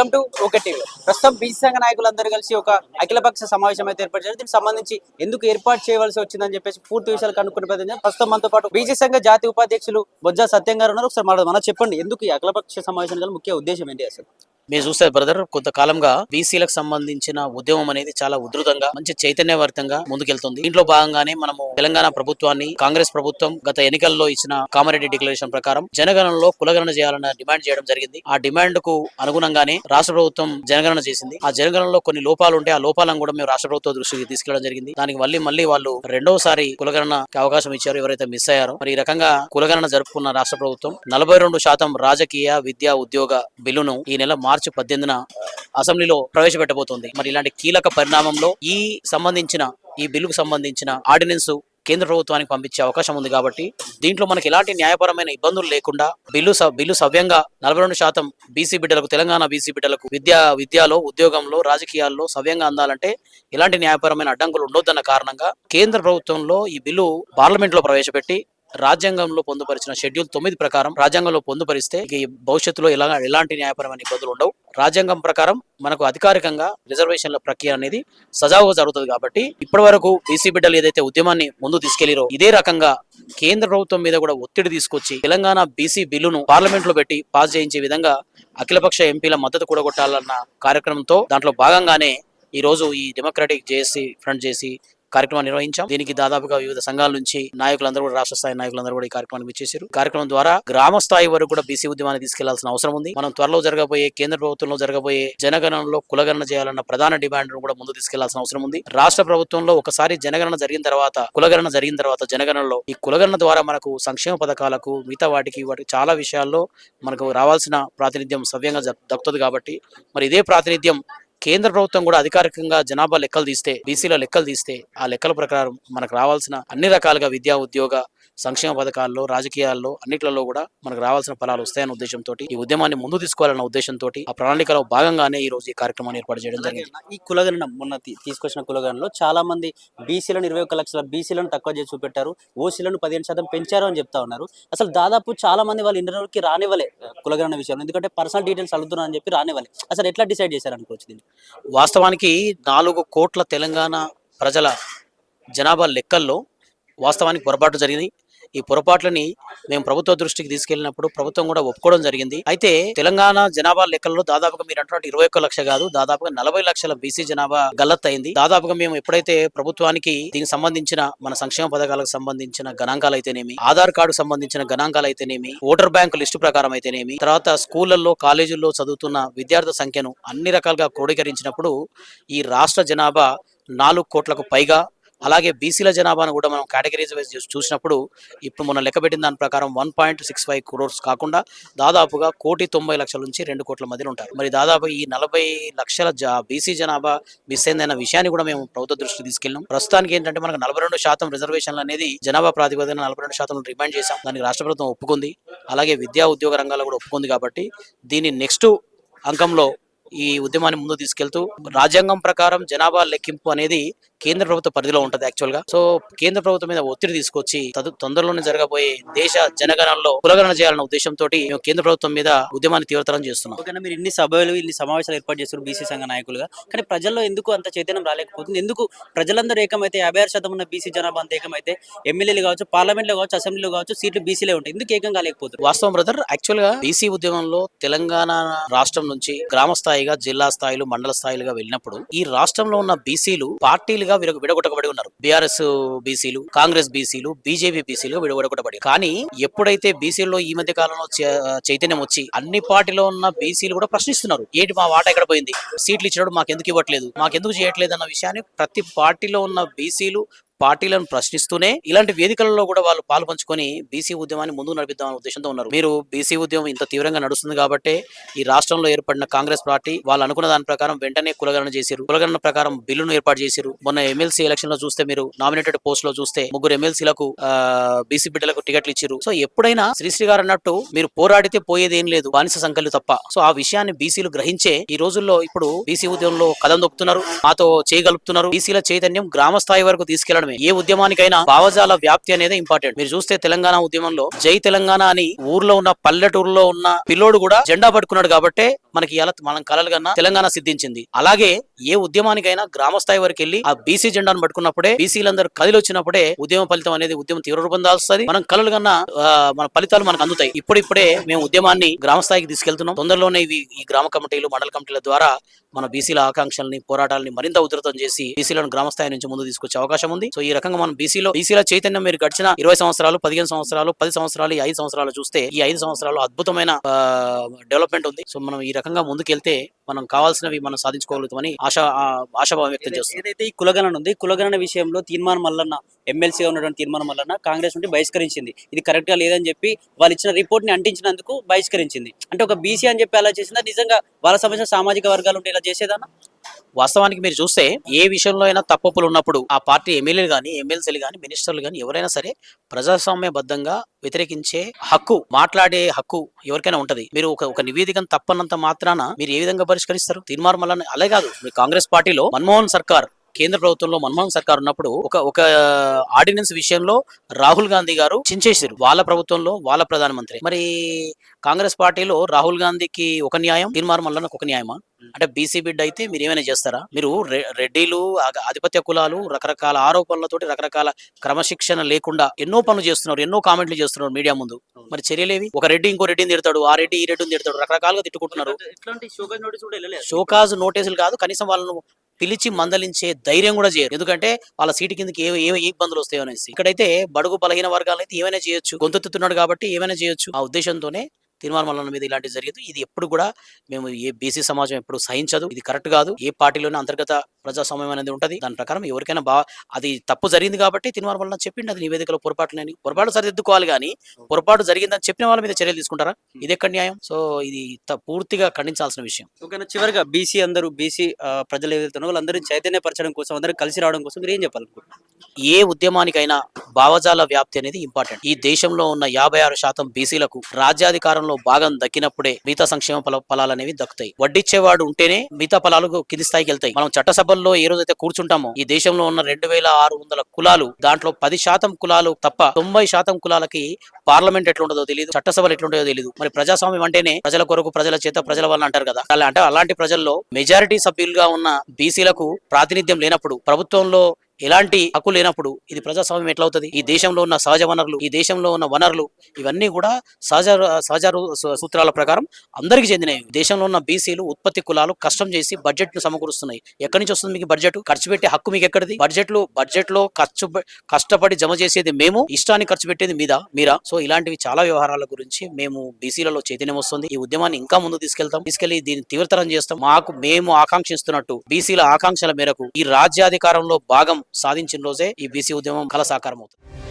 Welcome to okay TV. ప్రస్తుతం BC సంఘ నాయకులందరూ కలిసి ఒక అఖిలపక్ష సమావేశం అయితే ఏర్పాటు చేశారు. దీనికి సంబంధించి ఎందుకు ఏర్పాటు చేయవలసి వచ్చిందని చెప్పేసి పూర్తి విషయాలు కనుక్కునే ప్రయత్నం. ప్రస్తుతం మనతో పాటు బీసీ సంఘ జాతీయ ఉపాధ్యక్షులు బొజ్జా సత్యం గారు ఉన్నారు. ఒకసారి మనం చెప్పండి, ఎందుకు ఈ అఖిలపక్ష సమావేశం గల ముఖ్య ఉద్దేశం ఏంటి అసలు? మీరు చూస్తే బ్రదర్, కొంతకాలంగా బీసీలకు సంబంధించిన ఉద్యమం అనేది చాలా ఉధృతంగా మంచి చైతన్యవర్తంగా ముందుకెళ్తుంది. దీంట్లో భాగంగానే మనము తెలంగాణ ప్రభుత్వాన్ని, కాంగ్రెస్ ప్రభుత్వం గత ఎన్నికల్లో ఇచ్చిన కామారెడ్డి డిక్లరేషన్ ప్రకారం జనగణనలో కులగణన చేయాలన్న డిమాండ్ చేయడం జరిగింది. ఆ డిమాండ్ కు అనుగుణంగానే రాష్ట్ర ప్రభుత్వం జనగణన చేసింది. ఆ జనగణనలో కొన్ని లోపాలు ఉంటే ఆ లోపాలను కూడా మేము రాష్ట్ర ప్రభుత్వ దృష్టికి తీసుకెళ్లడం జరిగింది. దానికి మళ్ళీ వాళ్ళు రెండోసారి కులగణనకి అవకాశం ఇచ్చారు ఎవరైతే మిస్ అయ్యారో. మరి ఈ రకంగా కులగణన జరుపుకున్న రాష్ట్ర ప్రభుత్వం 42% రాజకీయ, విద్యా, ఉద్యోగ బిల్లును ఈ నెల మార్చి 18న అసెంబ్లీలో ప్రవేశపెట్టబోతోంది. మరి ఇలాంటి కీలక పరిణామంలో ఈ బిల్లుకు సంబంధించిన ఆర్డినెన్స్ కేంద్ర ప్రభుత్వానికి పంపించే అవకాశం ఉంది. కాబట్టి దీంట్లో మనకి ఎలాంటి న్యాయపరమైన ఇబ్బందులు లేకుండా బిల్లు సవ్యంగా 42% బీసీ బిడ్డలకు, తెలంగాణ బీసీ బిడ్డలకు విద్యలో, ఉద్యోగంలో, రాజకీయాల్లో సవ్యంగా అందాలంటే ఎలాంటి న్యాయపరమైన అడ్డంకులు ఉండొద్దన్న కారణంగా కేంద్ర ప్రభుత్వంలో ఈ బిల్లు పార్లమెంట్ లో ప్రవేశపెట్టి రాజ్యాంగంలో పొందుపరిచిన షెడ్యూల్ 9 ప్రకారం రాజ్యాంగంలో పొందుపరిస్తే ఈ భవిష్యత్తులో ఎలాంటి న్యాయపరమైన ఇబ్బందులు ఉండవు. రాజ్యాంగం ప్రకారం మనకు అధికారికంగా రిజర్వేషన్ల ప్రక్రియ అనేది సజావుగా జరుగుతుంది. కాబట్టి ఇప్పటి వరకు బీసీ బిడ్డలు ఏదైతే ఉద్యమాన్ని ముందు తీసుకెళ్లిరో ఇదే రకంగా కేంద్ర ప్రభుత్వం మీద కూడా ఒత్తిడి తీసుకొచ్చి తెలంగాణ బీసీ బిల్లును పార్లమెంట్ లో పెట్టి పాస్ చేయించే విధంగా అఖిలపక్ష ఎంపీల మద్దతు కూడగొట్టాలన్న కార్యక్రమంతో దాంట్లో భాగంగానే ఈ రోజు ఈ డెమోక్రటిక్ జేఏసీ ఫ్రంట్ చేసి కార్యక్రమం నిర్వహించాం. దీనికి దాదాపుగా వివిధ సంఘాల నుంచి నాయకులందరూ కూడా, రాష్ట్ర స్థాయి నాయకులందరూ కూడా ఈ కార్యక్రమాన్ని విచ్చేశారు. కార్యక్రమం ద్వారా గ్రామ స్థాయి వరకు కూడా బీసీ ఉద్యమాన్ని తీసుకెళ్లాల్సిన అవసరం ఉంది. మనం త్వరలో జరగబోయే కేంద్ర ప్రభుత్వంలో జరగబోయే జనగణనలో కులగణన చేయాలన్న ప్రధాన డిమాండ్ కూడా ముందు తీసుకెళ్లాల్సిన అవసరం ఉంది. రాష్ట్ర ప్రభుత్వంలో ఒకసారి జనగణన జరిగిన తర్వాత, కులగణన జరిగిన తర్వాత జనగణనలో ఈ కులగణన ద్వారా మనకు సంక్షేమ పథకాలకు, మిగతా వాటికి చాలా విషయాల్లో మనకు రావాల్సిన ప్రాతినిధ్యం సవ్యంగా దక్కుతుంది. కాబట్టి మరి ఇదే ప్రాతినిధ్యం కేంద్ర ప్రభుత్వం కూడా అధికారికంగా జనాభా లెక్కలు తీస్తే, బీసీల లెక్కలు తీస్తే ఆ లెక్కల ప్రకారం మనకు రావాల్సిన అన్ని రకాలుగా విద్యా, ఉద్యోగ, సంక్షేమ పథకాల్లో, రాజకీయాల్లో అన్నిట్లలో కూడా మనకు రావాల్సిన ఫలాలు వస్తాయన్న ఉద్దేశంతో ఈ ఉద్యమాన్ని ముందు తీసుకోవాలన్న ఉద్దేశంతో ఆ ప్రణాళికలో భాగంగానే ఈ రోజు ఈ కార్యక్రమాన్ని ఏర్పాటు చేయడం జరిగింది. ఈ కులగణన మొన్న తీసుకొచ్చిన కులగణనలో చాలా మంది బీసీలను 21 లక్షల బీసీలను తక్కువ చేసి చూపెట్టారు, ఓసీలను 15% పెంచారు అని చెప్తా ఉన్నారు. అసలు దాదాపు చాలా మంది వాళ్ళు ఇంటర్వ్యూకి రానివ్వలే కులగణన విషయంలో, ఎందుకంటే పర్సనల్ డీటెయిల్స్ అడుగుతున్నారు అని చెప్పి రానివ్వలే. అసలు ఎట్లా డిసైడ్ చేశారు అనుకోవచ్చు దీన్ని? వాస్తవానికి 4 కోట్ల తెలంగాణ ప్రజల జనాభా లెక్కల్లో వాస్తవానికి పొరపాటు జరిగింది. ఈ పొరపాట్లని మేము ప్రభుత్వ దృష్టికి తీసుకెళ్లినప్పుడు ప్రభుత్వం కూడా ఒప్పుకోవడం జరిగింది. అయితే తెలంగాణ జనాభా లెక్కల్లో దాదాపుగా మీరు అంటున్నట్టు 21 లక్ష కాదు, దాదాపుగా 40 లక్షల బీసీ జనాభా గల్లత్తయింది. దాదాపుగా మేము ఎప్పుడైతే ప్రభుత్వానికి దీనికి సంబంధించిన మన సంక్షేమ పథకాలకు సంబంధించిన గణాంకాలు అయితేనేమి, ఆధార్ కార్డు సంబంధించిన గణాంకాలు అయితేనేమి, ఓటర్ బ్యాంకు లిస్టు ప్రకారం అయితేనేమి, తర్వాత స్కూళ్లలో, కాలేజీల్లో చదువుతున్న విద్యార్థుల సంఖ్యను అన్ని రకాలుగా క్రోడీకరించినప్పుడు ఈ రాష్ట్ర జనాభా 4 కోట్లకు పైగా, అలాగే బీసీల జనాభాను కూడా మనం కేటగిరీస్ వైజ్ చూసినప్పుడు ఇప్పుడు మనం లెక్క పెట్టిన దాని ప్రకారం 1.65 crores కాకుండా దాదాపుగా 1,90,00,000 నుంచి 2 కోట్ల మధ్యలో ఉంటారు. మరి దాదాపు ఈ 40 లక్షల బీసీ జనాభా మిస్ అయిందన్న విషయాన్ని కూడా మేము ప్రభుత్వ దృష్టికి తీసుకెళ్ళాం. ప్రస్తుతానికి ఏంటంటే మనకు 42% రిజర్వేషన్లు అనేది జనాభా ప్రాతిపదికన 42% డిమాండ్ చేశాం. దానికి రాష్ట్ర ప్రభుత్వం ఒప్పుకుంది. అలాగే విద్యా, ఉద్యోగ రంగాల్లో కూడా ఒప్పుకుంది. కాబట్టి దీని నెక్స్ట్ అంకంలో ఈ ఉద్యమాన్ని ముందు తీసుకెళ్తూ రాజ్యాంగం ప్రకారం జనాభా లెక్కింపు అనేది కేంద్ర ప్రభుత్వ పరిధిలో ఉంటది యాక్చువల్ గా. సో కేంద్ర ప్రభుత్వం మీద ఒత్తిడి తీసుకొచ్చి తొందరలోనే జరగబోయే దేశ జనగణనలో కులగణన చేయాలన్న ఉద్దేశంతో మేము కేంద్ర ప్రభుత్వం మీద ఉద్యమాన్ని తీవ్రతరం చేస్తున్నాం. ఓకేనా, మీరు ఇన్ని సభలు, ఇన్ని సమావేశాలు ఏర్పాటు చేస్తారు బీసీ సంఘ నాయకులుగా, కానీ ప్రజల్లో ఎందుకు అంత చైతన్యం రాలేకపోతుంది? ఎందుకు ప్రజలందరూ ఏకమైతే 56% ఉన్న బీసీ జనాభా అంత ఏకమైతే ఎమ్మెల్యేలు కావచ్చు, పార్లమెంట్ లో కావచ్చు, అసెంబ్లీలో కావచ్చు సీట్లు బీసీలే ఉంటాయి, ఎందుకు ఏకం కాలేకపోతుంది? వాస్తవం బ్రదర్, యాక్చువల్ గా బీసీ ఉద్యమంలో తెలంగాణ రాష్ట్రం నుంచి గ్రామ స్థాయిగా, జిల్లా స్థాయిలు, మండల స్థాయిలుగా వెళ్ళినప్పుడు ఈ రాష్ట్రంలో ఉన్న బీసీలు పార్టీలుగా విడగొట్టబడి ఉన్నారు. బీఆర్ఎస్ బీసీలు, కాంగ్రెస్ బీసీలు, బీజేపీ బీసీలు విడగొట్టబడి. కానీ ఎప్పుడైతే బీసీలో ఈ మధ్య కాలంలో చైతన్యం వచ్చి అన్ని పార్టీలో ఉన్న బీసీలు కూడా ప్రశ్నిస్తున్నారు, ఏంటి మా వాటా ఎక్కడ పోయింది, సీట్లు ఇచ్చినప్పుడు మాకెందుకు ఇవ్వట్లేదు, మాకెందుకు చేయట్లేదు అన్న విషయాన్ని ప్రతి పార్టీలో ఉన్న బీసీలు పార్టీలను ప్రశ్నిస్తూనే ఇలాంటి వేదికలలో కూడా వాళ్ళు పాలు పంచుకొని బీసీ ఉద్యమాన్ని ముందుకు నడిపిద్దామనే ఉద్దేశంతో ఉన్నారు. మీరు బీసీ ఉద్యమం ఇంత తీవ్రంగా నడుస్తుంది కాబట్టి ఈ రాష్ట్రంలో ఏర్పడిన కాంగ్రెస్ పార్టీ వాళ్ళు అనుకున్న దాని ప్రకారం వెంటనే కులగణన చేశారు. కులగణన ప్రకారం బిల్లును ఏర్పాటు చేశారు. మొన్న ఎమ్మెల్సీ ఎలక్షన్ లో చూస్తే మీరు నామినేటెడ్ పోస్ట్ లో చూస్తే 3 ఎమ్మెల్సీలకు బీసీ బిడ్డలకు టికెట్లు ఇచ్చారు. సో ఎప్పుడైనా శ్రీశ్రీ గారు అన్నట్టు మీరు పోరాడితే పోయేది ఏం లేదు, బానిస సంఖ్యలు తప్ప. సో ఆ విషయాన్ని బీసీలు గ్రహించే ఈ రోజుల్లో ఇప్పుడు బీసీ ఉద్యమంలో కదం దొక్కుతున్నారు, మాతో చేయగలుగుతున్నారు. బీసీల చైతన్యం గ్రామ స్థాయి వరకు తీసుకెళ్లడం ఉద్యమమే. ఏ ఉద్యమానికైనా భావజాల వ్యాప్తి అనేది ఇంపార్టెంట్. మీరు చూస్తే తెలంగాణ ఉద్యమంలో జై తెలంగాణ అని ఊర్లో ఉన్న పల్లెటూరులో ఉన్న పిల్లోడు కూడా జెండా పట్టుకున్నాడు కాబట్టే మనకి ఇలా మనం కలలు కన్నా తెలంగాణ సిద్ధించింది. అలాగే ఏ ఉద్యమానికైనా గ్రామ స్థాయి వరకు వెళ్ళి ఆ బీసీ జెండాను పట్టుకున్నప్పుడే, బీసీలందరూ కదిలి వచ్చినప్పుడే ఉద్యమ ఫలితం అనేది ఉద్యమం తీవ్ర రూపం దాల్స్తుంది. మనం కలలు కన్నా మన ఫలితాలు మనకు అందుతాయి. ఇప్పుడిప్పుడే మేము ఉద్యమాన్ని గ్రామ స్థాయికి తీసుకెళ్తున్నాం. తొందరలోనే ఈ గ్రామ కమిటీలు, మండల కమిటీల ద్వారా మన బీసీల ఆకాంక్షల్ని, పోరాటాలని మరింత ఉధృతం చేసి బీసీలను గ్రామ స్థాయి నుంచి ముందు తీసుకొచ్చే అవకాశం ఉంది. సో ఈ రకంగా మనం బీసీల చైతన్యం మీరు గడిచిన 20 సంవత్సరాలు, 15 సంవత్సరాలు, 10 సంవత్సరాలు, ఈ 5 సంవత్సరాలు చూస్తే ఈ 5 సంవత్సరాలు అద్భుతమైన డెవలప్మెంట్ ఉంది. సో మనం ఈ రకంగా ముందుకెళ్తే మనం కావాల్సినవి మనం సాధించుకోగలుగుతామని ఆశాభావం వ్యక్తం చేస్తుంది. ఏదైతే ఈ కులగణన ఉంది, కులగణన విషయంలో తీర్మానం మల్లన్న, ఎమ్మెల్సీగా ఉన్నటువంటి తీర్మానం మల్లన్న కాంగ్రెస్ నుండి బహిష్కరించింది. ఇది కరెక్ట్ గా లేదని చెప్పి వాళ్ళు ఇచ్చిన రిపోర్ట్ ని అంటించినందుకు బహిష్కరించింది. అంటే ఒక బీసీ అని చెప్పి అలా చేసిందా, నిజంగా వాళ్ళ సమస్య సామాజిక వర్గాలు ఉంటే ఇలా చేసేదానా? వాస్తవానికి మీరు చూస్తే ఏ విషయంలో అయినా తప్పులు ఉన్నప్పుడు ఆ పార్టీ ఎమ్మెల్యేలు కానీ, ఎమ్మెల్సీలు కానీ, మినిస్టర్లు కానీ ఎవరైనా సరే ప్రజాస్వామ్యబద్ధంగా వ్యతిరేకించే హక్కు, మాట్లాడే హక్కు ఎవరికైనా ఉంటది. మీరు ఒక నివేదికను తప్పనంత మాత్రాన మీరు ఏ విధంగా పరిష్కరిస్తారు? తీర్మానం వల్ల అలా కాదు. మీ కాంగ్రెస్ పార్టీలో మన్మోహన్ సర్కార్, కేంద్ర ప్రభుత్వంలో మన్మోహన్ సర్కార్ ఉన్నప్పుడు ఒక ఆర్డినెన్స్ విషయంలో రాహుల్ గాంధీ గారు చించేసారు. వాళ్ళ ప్రభుత్వంలో వాళ్ళ ప్రధానమంత్రి. మరి కాంగ్రెస్ పార్టీలో రాహుల్ గాంధీకి ఒక న్యాయం, తీర్మానం వల్ల ఒక న్యాయమా? అంటే బీసీ బిడ్డ అయితే మీరు ఏమైనా చేస్తారా? మీరు రెడ్డిలు, ఆధిపత్య కులాలు రకరకాల ఆరోపణలతోటి, రకరకాల క్రమశిక్షణ లేకుండా ఎన్నో పనులు చేస్తున్నారు, ఎన్నో కామెంట్లు చేస్తున్నారు మీడియా ముందు. మరి చర్యలేవి? ఒక రెడ్డి ఇంకో రెడ్డిని తిడతాడు, ఆ రెడ్డి ఈ రెడ్డిని తిడతాడు, రకరకాలుగా తిట్టుకుంటున్నారు. షోకాజ్ నోటీసులు కాదు, కనీసం వాళ్ళను పిలిచి మందలించే ధైర్యం కూడా చేయరు. ఎందుకంటే వాళ్ళ సీటు కిందకి ఏ ఇబ్బందులు వస్తాయో అనేసి. ఇక్కడైతే బడుగు బలహీన వర్గాలు అయితే ఏమైనా చేయొచ్చు, గొంతెత్తుతున్నాడు కాబట్టి ఏమైనా చేయొచ్చు. ఆ ఉద్దేశంతోనే తీర్మానం వల్ల మీద ఇలాంటివి జరిగేది. ఇది ఎప్పుడు కూడా మేము ఏ బీసీ సమాజం ఎప్పుడు సహించదు. ఇది కరెక్ట్ కాదు. ఏ పార్టీలోనే అంతర్గత ప్రజాస్వామ్యం అనేది ఉంటది. దాని ప్రకారం ఎవరికైనా అది తప్పు జరిగింది కాబట్టి తీర్మానం వల్ల చెప్పిండి, అది నివేదికలో పొరపాటునని, పొరపాటు సరిదిద్దుకోవాలి కానీ పొరపాటు జరిగిందని చెప్పిన వాళ్ళ మీద చర్యలు తీసుకుంటారా? ఇది ఎక్కడ న్యాయం? సో ఇది పూర్తిగా ఖండించాల్సిన విషయం. ఓకేనా, చివరిగా బీసీ ప్రజలు ఏదైతే వాళ్ళందరూ చైతన్యపరచడం కోసం, అందరూ కలిసి రావడం కోసం మీరు ఏం చెప్పాలనుకుంటున్నారు? ఏ ఉద్యమానికైనా భావజాల వ్యాప్తి అనేది ఇంపార్టెంట్. ఈ దేశంలో ఉన్న 56% బీసీలకు రాజ్యాధికారంలో భాగం దక్కినప్పుడే మిగతా సంక్షేమ ఫలాలు అనేవి దక్కుతాయి. వడ్డిచ్చేవాడు ఉంటేనే మిగతా ఫలాలు కింది స్థాయికి వెళ్తాయి. మనం చట్టసభల్లో ఏ రోజైతే కూర్చుంటామో, ఈ దేశంలో ఉన్న 2600 కులాలు, దాంట్లో 10% కులాలు తప్ప 90% కులాలకి పార్లమెంట్ ఎట్లుండదో తెలియదు, చట్టసభలు ఎట్లుంటాయో తెలియదు. మరి ప్రజాస్వామ్యం అంటేనే ప్రజల కొరకు, ప్రజల చేత, ప్రజల వల్ల అంటారు కదా. అంటే అలాంటి ప్రజల్లో మెజారిటీ సభ్యులుగా ఉన్న బీసీలకు ప్రాతినిధ్యం లేనప్పుడు, ప్రభుత్వంలో ఎలాంటి హక్కు లేనప్పుడు ఇది ప్రజాస్వామ్యం ఎట్లా అవుతుంది? ఈ దేశంలో ఉన్న సహజ వనరులు, ఈ దేశంలో ఉన్న వనరులు ఇవన్నీ కూడా సహజ సూత్రాల ప్రకారం అందరికి చెందినవి. దేశంలో ఉన్న బీసీలు, ఉత్పత్తి కులాలు కష్టం చేసి బడ్జెట్ ను సమకూరుస్తున్నాయి. ఎక్కడి నుంచి వస్తుంది మీకు బడ్జెట్? ఖర్చు పెట్టే హక్కు మీకు ఎక్కడిది? బడ్జెట్ లో కష్టపడి జమ చేసేది మేము, ఇష్టాన్ని ఖర్చు పెట్టేది మీరా? సో ఇలాంటివి చాలా వ్యవహారాల గురించి మేము బీసీలలో చైతన్యం వస్తుంది. ఈ ఉద్యమాన్ని ఇంకా ముందు తీసుకెళ్లి దీన్ని తీవ్రతరం చేస్తాం. మేము ఆకాంక్షిస్తున్నట్టు బీసీల ఆకాంక్షల మేరకు ఈ రాజ్యాధికారంలో భాగం సాధించిన రోజే ఈ బీసీ ఉద్యమం కల సాకారం అవుతుంది.